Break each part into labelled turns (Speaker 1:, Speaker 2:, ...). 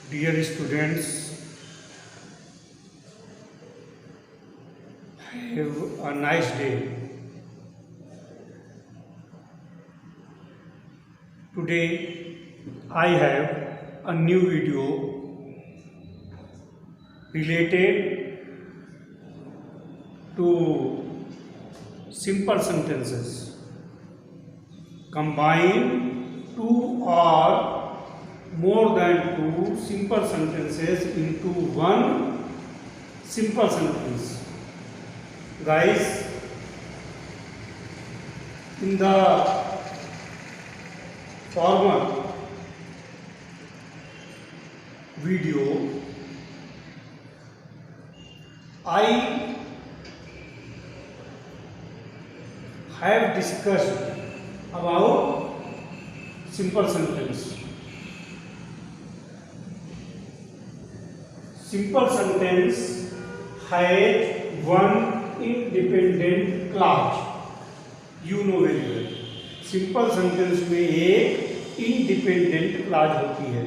Speaker 1: Dear students, have a nice day. Today I have a new video related to simple sentences. Combine two or more than two simple sentences into one simple sentence. Guys, in the former video, I have discussed about simple sentence. Simple sentence has one independent clause. You know very well. Simple sentence में एक independent clause होती है,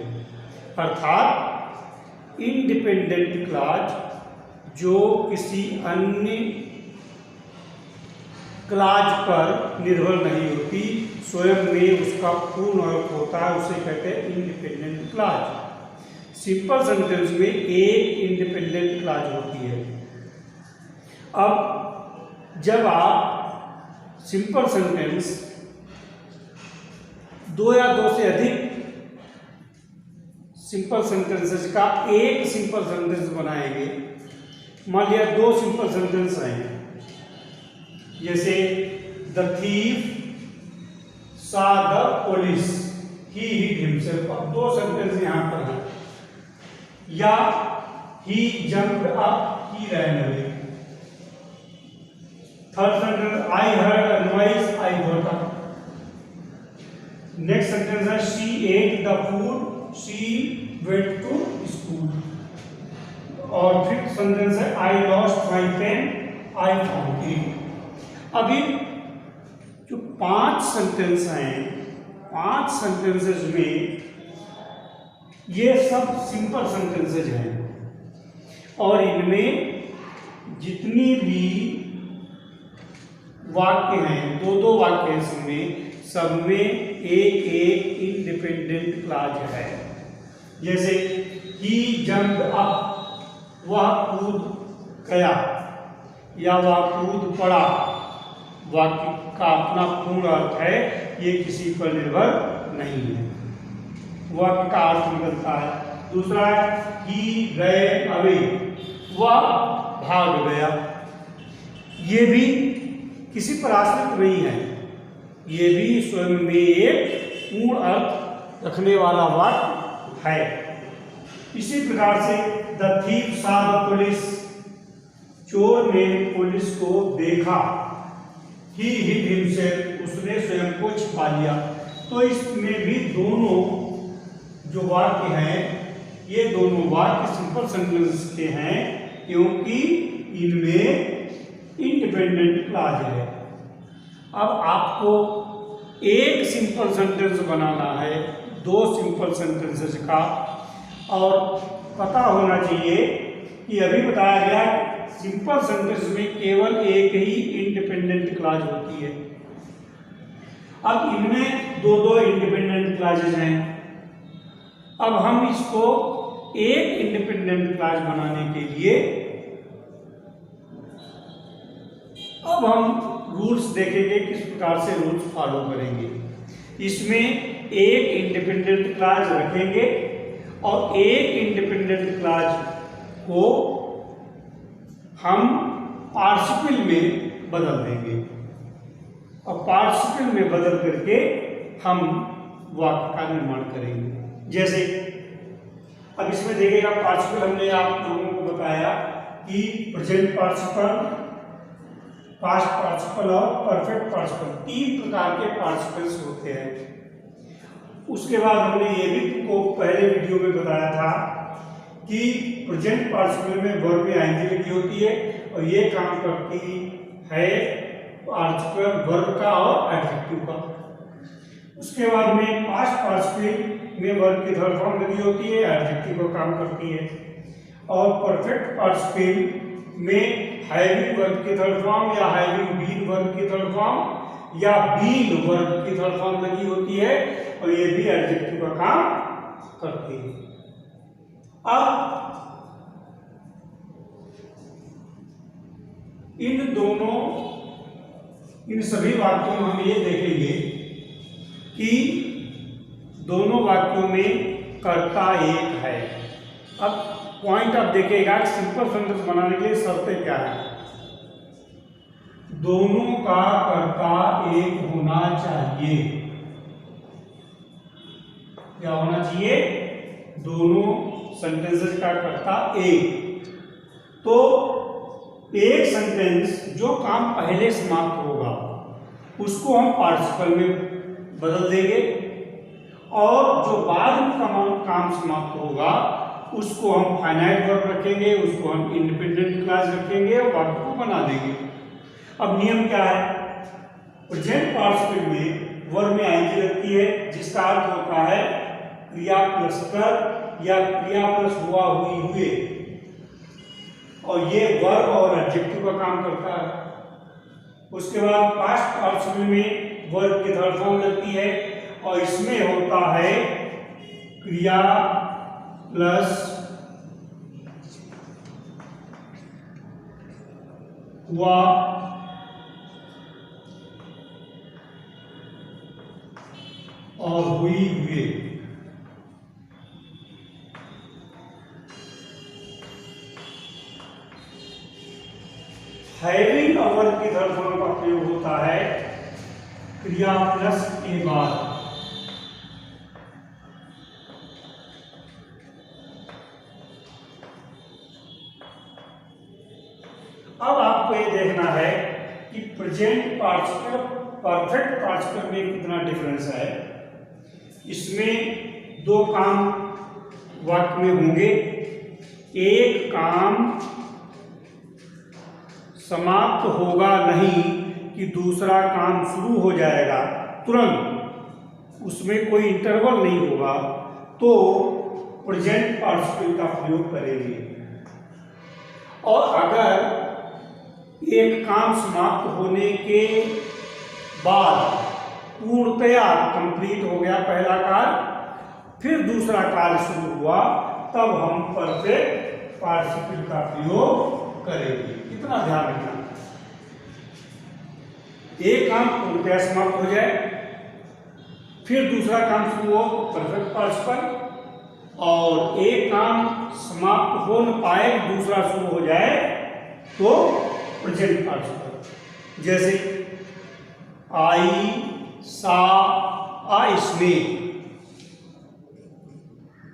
Speaker 1: अर्थात independent clause जो किसी अन्य clause पर निर्भर नहीं होती, स्वयं में उसका पूर्ण अर्थ होता है, उसे कहते हैं इंडिपेंडेंट क्लॉज। सिंपल सेंटेंस में एक इंडिपेंडेंट क्लॉज होती है। अब जब आप सिंपल सेंटेंस दो या दो से अधिक सिंपल सेंटेंसेस का एक सिंपल सेंटेंस बनाएंगे, मान लिया दो सिंपल सेंटेंस हैं, जैसे the thief saw the police he hid himself. अब दो सेंटेंस यहां पर हैं, या he jumped up he ran away. Third sentence I heard a noise I got up. Next sentence है she ate the food she went to school. और fifth sentence है I lost my pen I found it. अभी जो पांच sentence हैं, पांच sentences में ये सब सिंपल सेंटेंसेस हैं, और इनमें जितनी भी वाक्य हैं, दो दो वाक्य हैं, सब में एक एक इंडिपेंडेंट क्लॉज है। जैसे ही जंप्ड अप, वह कूद गया या वह कूद पड़ा, वाक्य का अपना पूर्ण अर्थ है, ये किसी पर निर्भर नहीं है, वाक्य का अर्थ निकलता है। दूसरा है ही रैन अवे, वह भाग गया, ये भी किसी पर आश्रित नहीं है, ये भी स्वयं में एक पूर्ण अर्थ रखने वाला वाक्य है। इसी प्रकार से the thief saw the police, चोर ने पुलिस को देखा, ही हिड हिमसेल्फ, उसने स्वयं को छिपा लिया। तो इसमें भी दोनों जो वाक्य हैं, ये दोनों वाक्य सिंपल सेंटेंस के हैं, क्योंकि इनमें इंडिपेंडेंट क्लॉज है। अब आपको एक सिंपल सेंटेंस बनाना है दो सिंपल सेंटेंसेस का, और पता होना चाहिए कि अभी बताया गया सिंपल सेंटेंस में केवल एक ही इंडिपेंडेंट क्लॉज होती है। अब इनमें दो दो इंडिपेंडेंट क्लॉजेज हैं। अब हम इसको एक इंडिपेंडेंट क्लॉज बनाने के लिए अब हम रूल्स देखेंगे, किस प्रकार से रूल्स फॉलो करेंगे। इसमें एक इंडिपेंडेंट क्लॉज रखेंगे और एक इंडिपेंडेंट क्लॉज को हम पार्टिसिपल में बदल देंगे, और पार्टिसिपल में बदल करके हम वाक्य का निर्माण करेंगे। जैसे अब इसमें देखिएगा, पार्टिसिपल हमने आप लोगों को बताया कि प्रेजेंट पार्टिसिपल, पास्ट पार्टिसिपल और परफेक्ट पार्टिसिपल, तीन प्रकार के पार्टिसिपल्स होते हैं। उसके बाद हमने ये भी को पहले वीडियो में बताया था कि प्रेजेंट पार्टिसिपल में वर्ब में आईएनजी लगी होती है, और ये काम करती है पार्टिसिपल वर्ब का और एडजेक्टिव का। उसके बाद में पास्ट पार्टिसिपल में वर्ब की थर्ड फॉर्म लगी होती है, एडजेक्टिव का काम करती है। और परफेक्ट पार्टिसिपल में हैविंग वर्ब की थर्ड फॉर्म या हैविंग बीन वर्ब की थर्ड फॉर्म या बीन वर्ब की थर्ड फॉर्म लगी होती है और ये भी एडजेक्टिव का काम करती है। अब इन सभी वाक्यों में हम ये देखेंगे कि दोनों वाक्यों में कर्ता एक है। अब पॉइंट आप देखिएगा, सिंपल सेंटेंस बनाने के लिए शर्तें क्या है। दोनों का कर्ता एक होना चाहिए। क्या होना चाहिए? दोनों सेंटेंसेस का कर्ता एक। तो एक सेंटेंस जो काम पहले समाप्त होगा उसको हम पार्टिसिपल में बदल देंगे और जो बाद में काम समाप्त होगा उसको हम फाइनाइट वर्ब रखेंगे, उसको हम इंडिपेंडेंट क्लास रखेंगे और वाक्य को बना देंगे। अब नियम क्या है? प्रेजेंट पार्टिसिपल में वर्ब में आईएनजी लगती है जिसका अर्थ होता है क्रिया प्लस कर या क्रिया प्लस हुआ हुई हुए, और ये वर्ब और एडजेक्टिव का काम करता है। उसके बाद पास्ट पार्टिसिपल में वर्ब की थर्ड फॉर्म लगती है और इसमें होता है क्रिया प्लस हुआ और हुई हुए। हैविंग वर्ब की थर्ड फॉर्म का प्रयोग होता है क्रिया प्लस के बाद। अब आपको ये देखना है कि प्रेजेंट पार्टिसिपल परफेक्ट पार्टिसिपल में कितना डिफरेंस है। इसमें दो काम वाक्य में होंगे। एक काम समाप्त होगा नहीं कि दूसरा काम शुरू हो जाएगा तुरंत, उसमें कोई इंटरवल नहीं होगा, तो प्रेजेंट पार्टिसिपल का प्रयोग करेंगे। और अगर एक काम समाप्त होने के बाद पूर्णतया कंप्लीट हो गया पहला कार्य, फिर दूसरा कार्य शुरू हुआ, तब हम परफेक्ट पार्टिसिपल का प्रयोग करेंगे। इतना ध्यान रखना। एक काम पूर्णतया समाप्त हो जाए, फिर दूसरा काम शुरू हो, परफेक्ट पार्टिसिपल, और एक काम समाप्त हो न पाए, दूसरा शुरू हो जाए, तो प्रेजेंट पार्टिसिपल। जैसे आई सा आ स्नेक,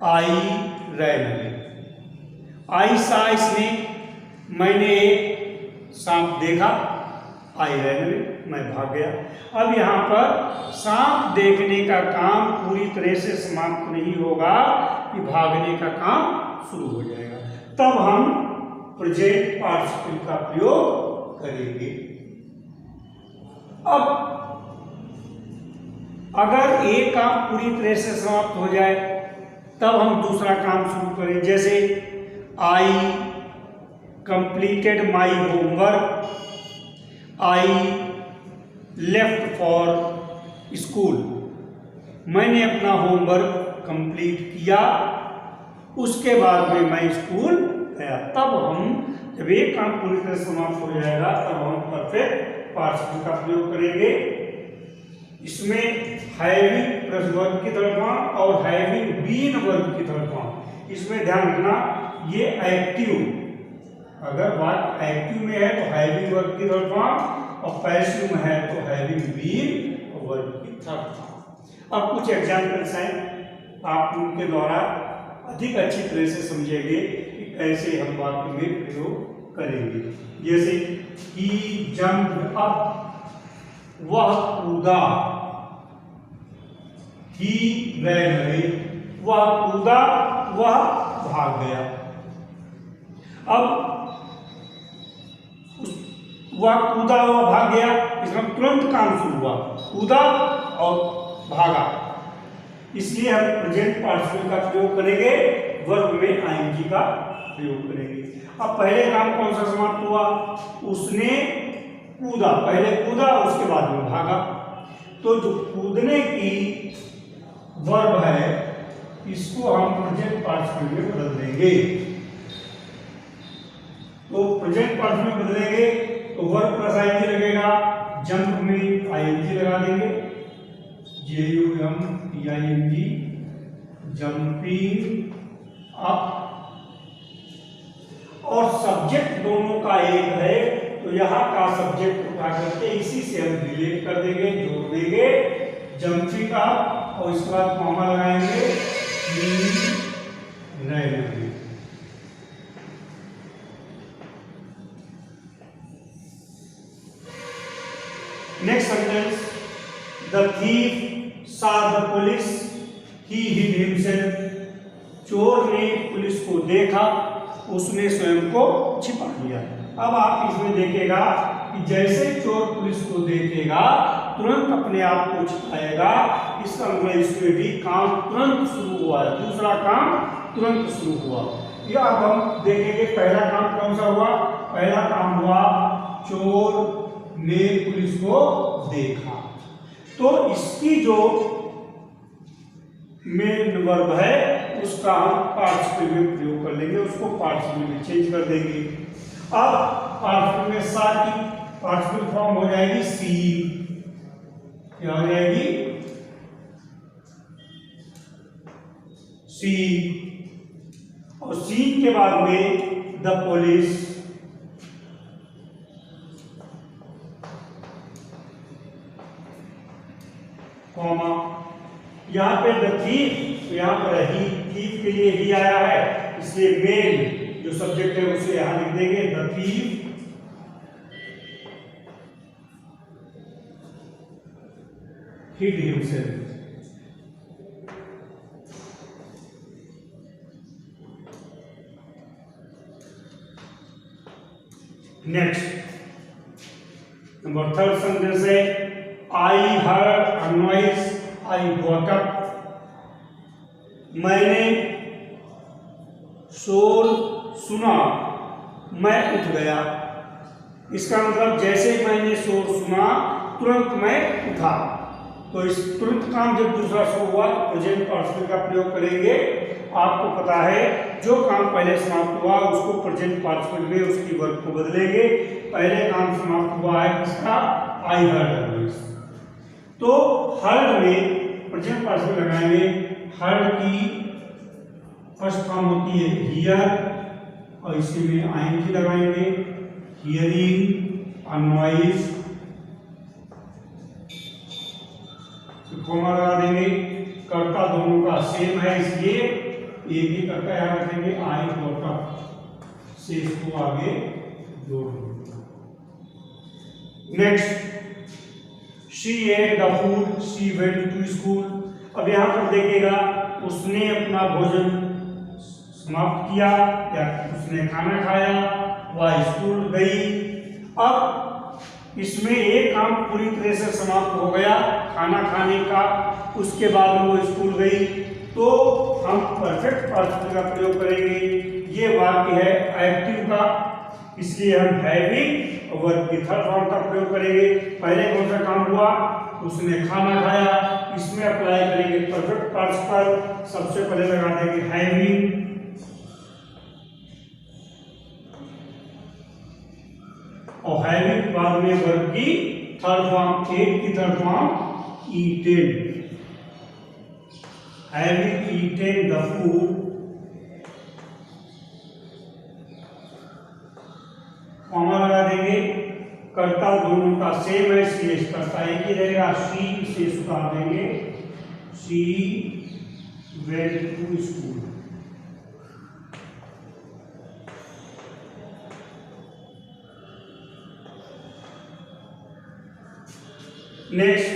Speaker 1: आई रैन। आई सा स्नेक, मैंने एक सांप देखा, आई रैन, मैं भाग गया। अब यहाँ पर सांप देखने का काम पूरी तरह से समाप्त नहीं होगा कि भागने का काम शुरू हो जाएगा, तब हम प्रेजेंट पार्टिसिपल का प्रयोग करेंगे। अब अगर एक काम पूरी तरह से समाप्त हो जाए तब हम दूसरा काम शुरू करें। जैसे I completed my homework, I left for school, मैंने अपना होमवर्क कंप्लीट किया, उसके बाद में मैं स्कूल गया। तब हम जब एक काम पूरी तरह समाप्त हो जाएगा तब हम परफेक्ट पार्टिसिपल का प्रयोग करेंगे। इसमें हैविंग प्लस वर्ब की थर्ड फॉर्म और हैविंग बीन वर्ब की थर्ड फॉर्म। इसमें ध्यान रखना, ये एक्टिव, अगर बात एक्टिव में है तो हैविंग वर्ब की थर्ड फॉर्म, और पैसिव में है तो हैविंग बीन वर्ब की थर्ड फॉर्म। अब कुछ एग्जाम्पल्स हैं, आप उनके द्वारा अधिक अच्छी तरह से समझेंगे कि कैसे हम वाक्य में प्रयोग करेंगे। जैसे ही जंप्ड अप, वह कूदा, ही रैन अवे, वह कूदा, वह भाग गया। अब वह कूदा, वह भाग गया, इसमें तुरंत काम शुरू हुआ, कूदा और भागा। इसलिए हम प्रेजेंट पार्टिसिपल का प्रयोग करेंगे, वर्ब में आईएनजी का प्रयोग करेंगे। अब पहले काम कौन सा समाप्त हुआ? उसने कूदा, पहले कूदा उसके बाद में भागा। तो जो कूदने की वर्ब है इसको हम प्रेजेंट पार्टिसिपल में बदल देंगे। तो प्रेजेंट पार्टिसिपल में बदलेंगे तो वर्ब प्लस आईएनजी लगेगा, जंप में आईएनजी लगा देंगे, JUMPING, जंपिंग अप। और सब्जेक्ट दोनों का एक है तो यहाँ का सब्जेक्ट उठा करके इसी से हम रिलेट कर देंगे, जोड़ देंगे, जंपिंग अप, और इसके बाद कॉमा लगाएंगे, ran. Next sentence, the thief saw the police, he hid himself. चोर ने पुलिस को देखा, उसने स्वयं को छिपा लिया। अब आप इसमें देखेगा कि जैसे चोर पुलिस को देखेगा तुरंत अपने आप को छिपाएगा, इसका मतलब इसमें भी काम तुरंत शुरू हुआ है, दूसरा काम तुरंत शुरू हुआ। यह अब हम देखेंगे पहला काम कौन सा हुआ। पहला काम हुआ चोर ने पुलिस को देखा, तो इसकी जो मेन वर्ब है उसका हम पार्टिसिपल में प्रयोग कर लेंगे, उसको पार्टिसिपल में चेंज कर देंगे। अब पार्टिसिपल में सा की पार्टिसिपल फॉर्म हो जाएगी सी, क्या हो जाएगी? सी। और सी के बाद में द पुलिस, कॉमा, यहाँ पे द थीफ, यहाँ पर ही, थीफ के लिए ही आया है इसलिए मेन जो सब्जेक्ट है उसे यहाँ लिख देंगे, the thief hid himself. Next number third sentence है, I heard a noise, I woke up. मैंने शोर सुना, मैं उठ गया। इसका मतलब जैसे मैंने शोर सुना तुरंत मैं उठा। तो इस तुरंत काम जब दूसरा शुरू हुआ तो प्रेजेंट पार्टिसिपल का प्रयोग करेंगे। आपको पता है जो काम पहले समाप्त हुआ उसको प्रेजेंट पार्टिसिपल में उसकी वर्ब को बदलेंगे। पहले काम समाप्त हुआ है किसका? आई हर्ड अ नॉइज। तो हर्ड में प्रेजेंट पार्टिसिपल लगाएंगे। हर्ड की फर्स्ट फॉर्म होती है हियर और इसी में आईएनजी लगाएंगे, हियरिंग अ नॉइज, कॉमा लगा देंगे। कर्ता दोनों का सेम है इसलिए एक ही कर्ता यहाँ रखेंगे, आई गॉट अप से इसको आगे जोड़ देंगे। Next, she ate the food, she went to school. अब यहाँ पर देखिएगा उसने अपना भोजन समाप्त किया या उसने खाना खाया, वह स्कूल गई। अब इसमें एक काम पूरी तरह से समाप्त हो गया खाना खाने का, उसके बाद वो स्कूल गई। तो हम परफेक्ट पार्टिसिपल का प्रयोग करेंगे। ये वाक्य है एक्टिव का, इसलिए हम हैविंग और वर्ब की थर्ड फॉर्म का प्रयोग करेंगे। पहले कौन सा काम हुआ? उसने खाना खाया, इसमें अप्लाई करेंगे परफेक्ट पार्टिसिपल। सबसे पहले लगा देंगे हैविंग, और हैविंग बाद में वर्ब की थर्ड फॉर्म, एट की third form eaten, having eaten the food, comma लगा देंगे। कर्ता दोनों का सेम है इसलिए कर्ता एक ही रहेगा, शी से सुधार देंगे, she went to school. Next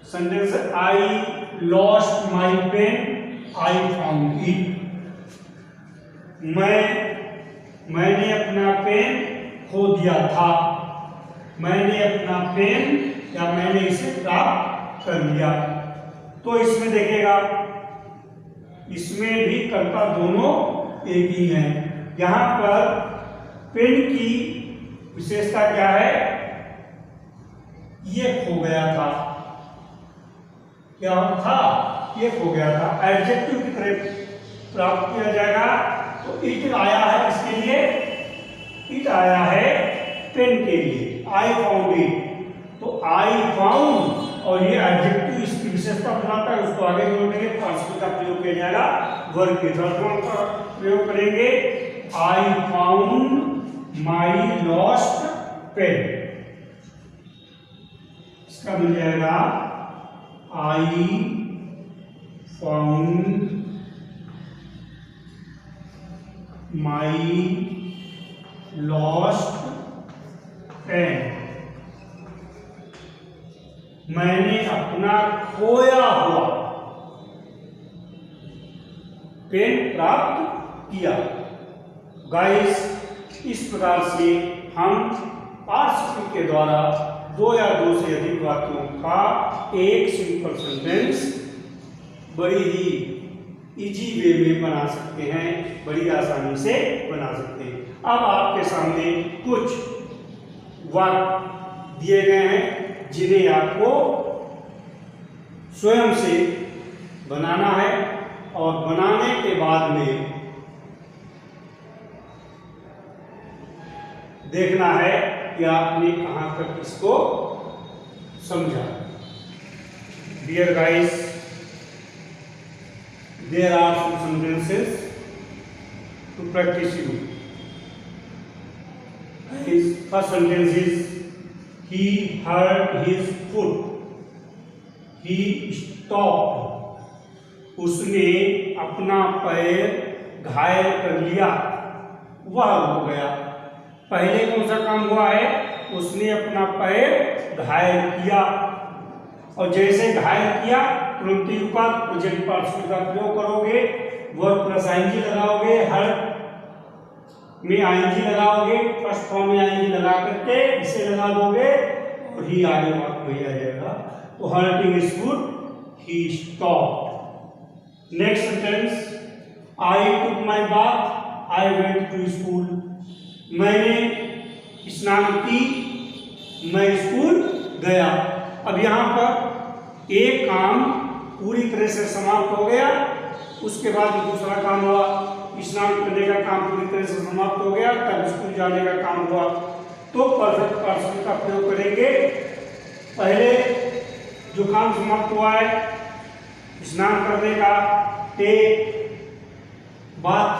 Speaker 1: sentence, I lost my pen, I found it. मैंने अपना पेन खो दिया था, मैंने अपना पेन या मैंने इसे प्राप्त कर लिया। तो इसमें देखेगा, इसमें भी कर्ता दोनों एक ही हैं। यहां पर पेन की विशेषता क्या है, ये खो गया था, क्या था, ये खो गया था। एडजेक्टिव की तरह प्राप्त किया जाएगा, तो इट आया है, इसके लिए इट आया है पेन के लिए, आई फाउंड इट, तो आई फाउंड, और ये एडजेक्टिव इसकी विशेषता बताता है, उसको आगे जोड़ेंगे, पार्टिसिपल का प्रयोग किया जाएगा, वर्ब के थर्ड फॉर्म का प्रयोग करेंगे, I found my lost pen, इसका मिल जाएगा I found my lost pen, मैंने अपना खोया हुआ पेन प्राप्त किया। गाइस, इस प्रकार से हम पार्टिसिपल के द्वारा दो या दो से अधिक वाक्यों का एक सिंपल सेंटेंस बड़ी ही इजी वे में बना सकते हैं, बड़ी आसानी से बना सकते हैं। अब आपके सामने कुछ वाक्य दिए गए हैं जिन्हें आपको स्वयं से बनाना है, और बनाने के बाद में देखना है कि आपने कहां तक इसको समझा। Dear guys, there are some sentences to practice you. His first sentence is he hurt his foot, he stopped, उसने अपना पैर घायल कर लिया, वह रुक गया। पहले कौन सा काम हुआ है, उसने अपना पैर घायल किया, और जैसे घायल किया तुरंत ही रुका, प्रेजेंट पार्टिसिपल का प्रयोग करोगे, वर्ब प्लस आईएनजी लगाओगे, हर्ट में आईएनजी लगाओगे, फर्स्ट फॉर्म में आईएनजी लगा करके इसे लगा दोगे, और ही आगे वाक्य में आ जाएगा। तो hurting his foot, he stopped. Next sentence, I took my bath, I went to school, मैंने स्नान की, मैं स्कूल गया। अब यहाँ पर एक काम पूरी तरह से समाप्त हो गया, उसके बाद दूसरा काम हुआ, स्नान करने का काम पूरी तरह से समाप्त हो गया, तब स्कूल जाने का काम हुआ। तो परफेक्ट पार्टिसिपल का प्रयोग करेंगे। पहले जो काम समाप्त हुआ है स्नान करने का, टेक बाथ,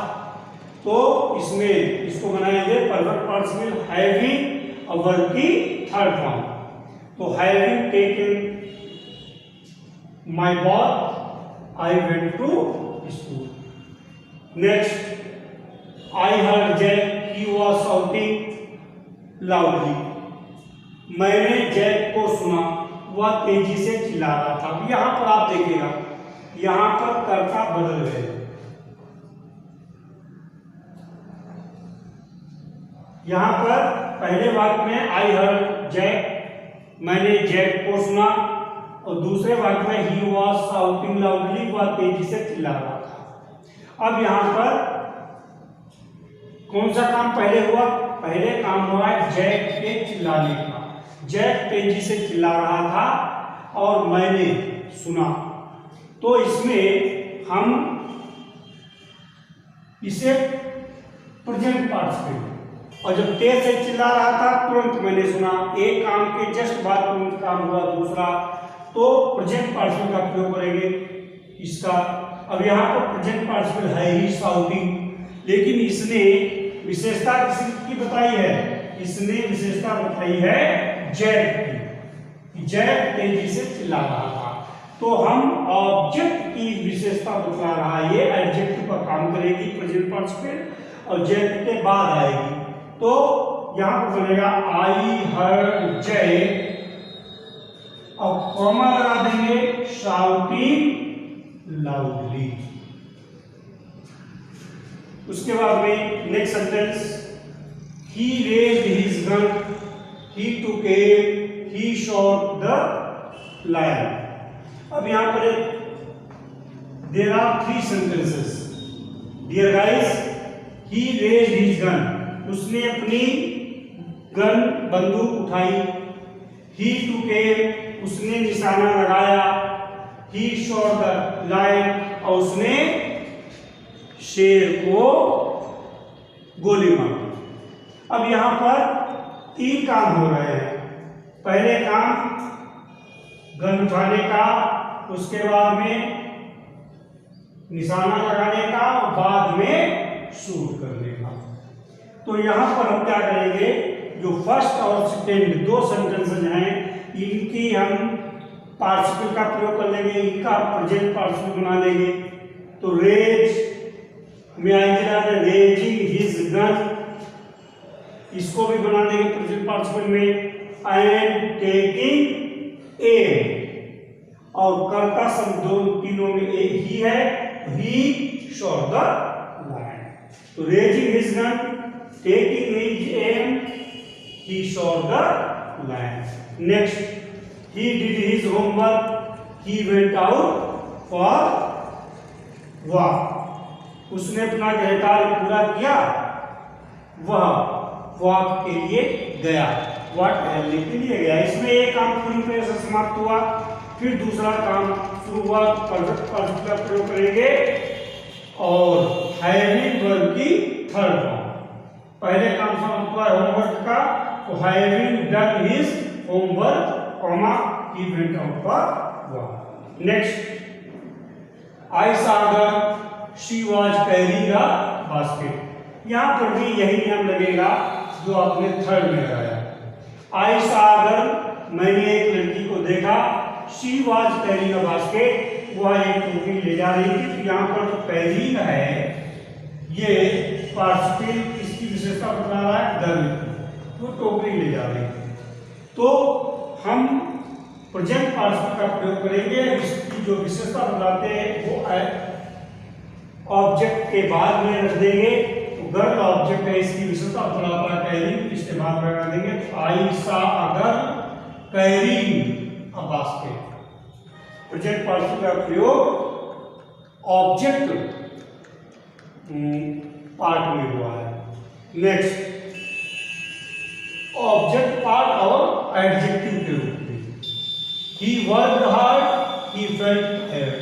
Speaker 1: तो इसमें इसको बनाएंगे परफेक्ट पार्टिसिपल हैविंग और वर्ब की थर्ड फॉर्म। तो having taken my bath, I went to school. Next, I heard Jack, he was shouting loudly, मैंने जैक को सुना, वह तेजी से चिल्ला रहा था। यहां पर आप देखिएगा, यहां पर कर्ता बदल गए, यहां पर पहले वाक्य में आई हर्ड जैक, मैंने जैक को सुना, और दूसरे वाक्य में ही वाज शाउटिंग लाउडली, वह तेजी से चिल्ला रहा था। अब यहां पर कौन सा काम पहले हुआ, पहले काम हुआ है जैक के चिल्लाने का। जैक तेजी से चिल्ला रहा था और मैंने सुना, तो इसमें हम इसे प्रेजेंट पार्टिसिपल, और जब तेज से चिल्ला रहा था तुरंत मैंने सुना, एक काम के जस्ट बाद तुरंत काम हुआ दूसरा, तो प्रेजेंट पार्टिसिपल का प्रयोग करेंगे इसका। अब यहाँ पर प्रेजेंट पार्टिसिपल है ही शाउटिंग, लेकिन इसने विशेषता किसकी बताई है, इसने विशेषता बताई है जैक की, जैक तेजी से चिल्ला रहा था। तो हम ऑब्जेक्ट की विशेषता बता रहा है, ये एडजेक्टिव का काम करेगी प्रेजेंट पार्टिसिपल, और जैक के बाद आएगी। तो यहां पर बनेगा आई हर्ड जैक, और कॉमा लगा देंगे शाउटिंग लाउडली। उसके बाद में next sentence, he raised his gun, he took aim, he shot the lion. अब यहां पर एक there are three sentences. Dear guys, he raised his gun. उसने अपनी गन बंदूक उठाई. He took aim. उसने निशाना लगाया. He shot the lion. और उसने शेर को गोली मारी. अब यहाँ पर तीन काम हो रहे हैं. पहले काम गन उठाने का, उसके बाद में निशाना लगाने का और बाद में शूट करने का. तो यहां पर हम क्या करेंगे, जो फर्स्ट और सेकेंड दो सेंटेंसेस हैं इनकी हम पार्टिसिपल का प्रयोग कर लेंगे, इनका प्रेजेंट पार्टिसिपल बना लेंगे. तो रेज में आएंगे रेजिंग हिज गन, इसको भी बना देंगे प्रेजेंट पार्टिसिपल में. एंड टेकिंग एम, और कर्ता शब्द दोनों तीनों में एक ही है. He shot the lion. तो raising his gun, taking his aim, he shot the lion. Next, he did his homework, he went out for walk. उसने अपना गृह कार्य पूरा किया, वह वॉक के लिए गया, वॉक टहलने के लिए गया. इसमें एक काम पूरी तरह से समाप्त हुआ. फिर दूसरा काम शुरू हुआ. परफेक्ट का प्रयोग करेंगे और हैविंग वर्ब की थर्ड फॉर्म. पहले काम समाप्त हुआ होमवर्क का, तो having done his homework comma he went out for walk. Next, I saw the she was carrying a basket. यहां पर भी यही नियम लगेगा जो आपने थर्ड में लगाया. आई सॉ द, मैंने एक लड़की को देखा. She was carrying a basket, वह एक टोकरी ले जा रही थी. तो यहाँ पर जो कैरिंग है ये पार्टिसिपल इसकी विशेषता बता रहा है गर्ल, वो टोकरी ले जा रही थी. तो हम प्रेजेंट पार्टिसिपल का प्रयोग करेंगे. इसकी जो विशेषता बताते हैं वो ऑब्जेक्ट के बाद में रख देंगे. तो गर्ल ऑब्जेक्ट है, इसकी विशेषता बताता है कैरिंग, इसके बाद में लगा देंगे. तो I saw a girl carrying a basket. Present participle का प्रयोग ऑब्जेक्ट पार्ट में हुआ है. नेक्स्ट, ऑब्जेक्ट पार्ट और एडजेक्टिव के रूप में. He worked hard, he felt tired.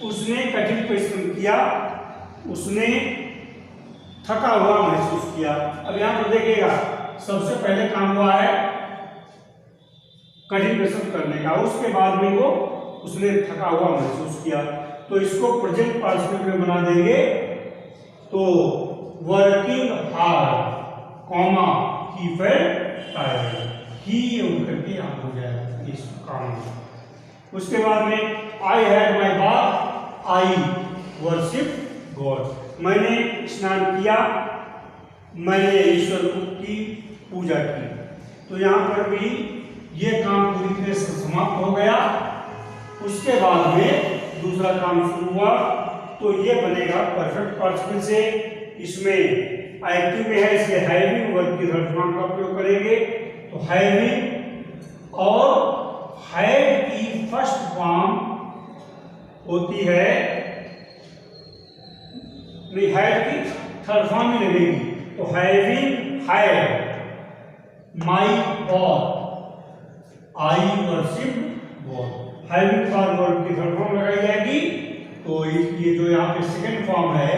Speaker 1: उसने कठिन परिश्रम किया, उसने थका हुआ महसूस किया. अब यहां पर देखिएगा सबसे पहले काम हुआ है कठिन परिश्रम करने का, उसके बाद में वो उसने थका हुआ महसूस किया. तो इसको प्रेजेंट पार्टिसिपल में बना देंगे. तो working hard comma he felt tired, he उनकर के यहाँ हो जाएगा इस काम में. उसके बाद में I had my bath, I worship God. मैंने स्नान किया, मैंने ईश्वर की पूजा की. तो यहाँ पर भी ये काम पूरी तरह से समाप्त हो गया. उसके बाद में दूसरा काम शुरू हुआ. तो ये बनेगा परफेक्ट पार्टिसिपल से. इसमें एक्टिव में है, इसलिए हैविंग वर्ब की थर्ड फॉर्म का प्रयोग करेंगे. तो हैविंग और हैड की फर्स्ट फॉर्म होती है, नहीं हैड की थर्ड फॉर्म ही लगेगी. तो having had my God, I worship God. Having verb की थर्ड फॉर्म लगाई जाएगी. तो ये जो यहाँ पे सेकंड फॉर्म है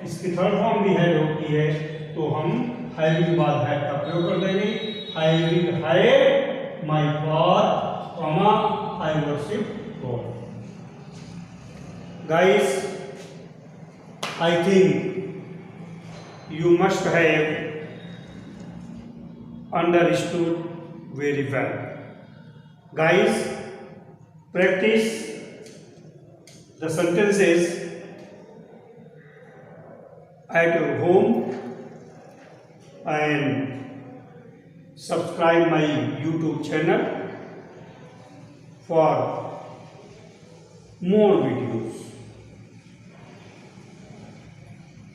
Speaker 1: इसकी थर्ड फॉर्म भी हैड होती है. तो हम हैविंग के बाद हैड का प्रयोग कर देंगे. Having had my God comma I worship God. Guys, I think you must have understood very well. Guys, practice the sentences at your home and subscribe my YouTube channel for more videos.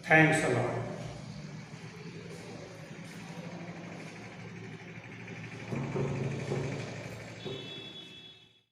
Speaker 1: Thanks a lot.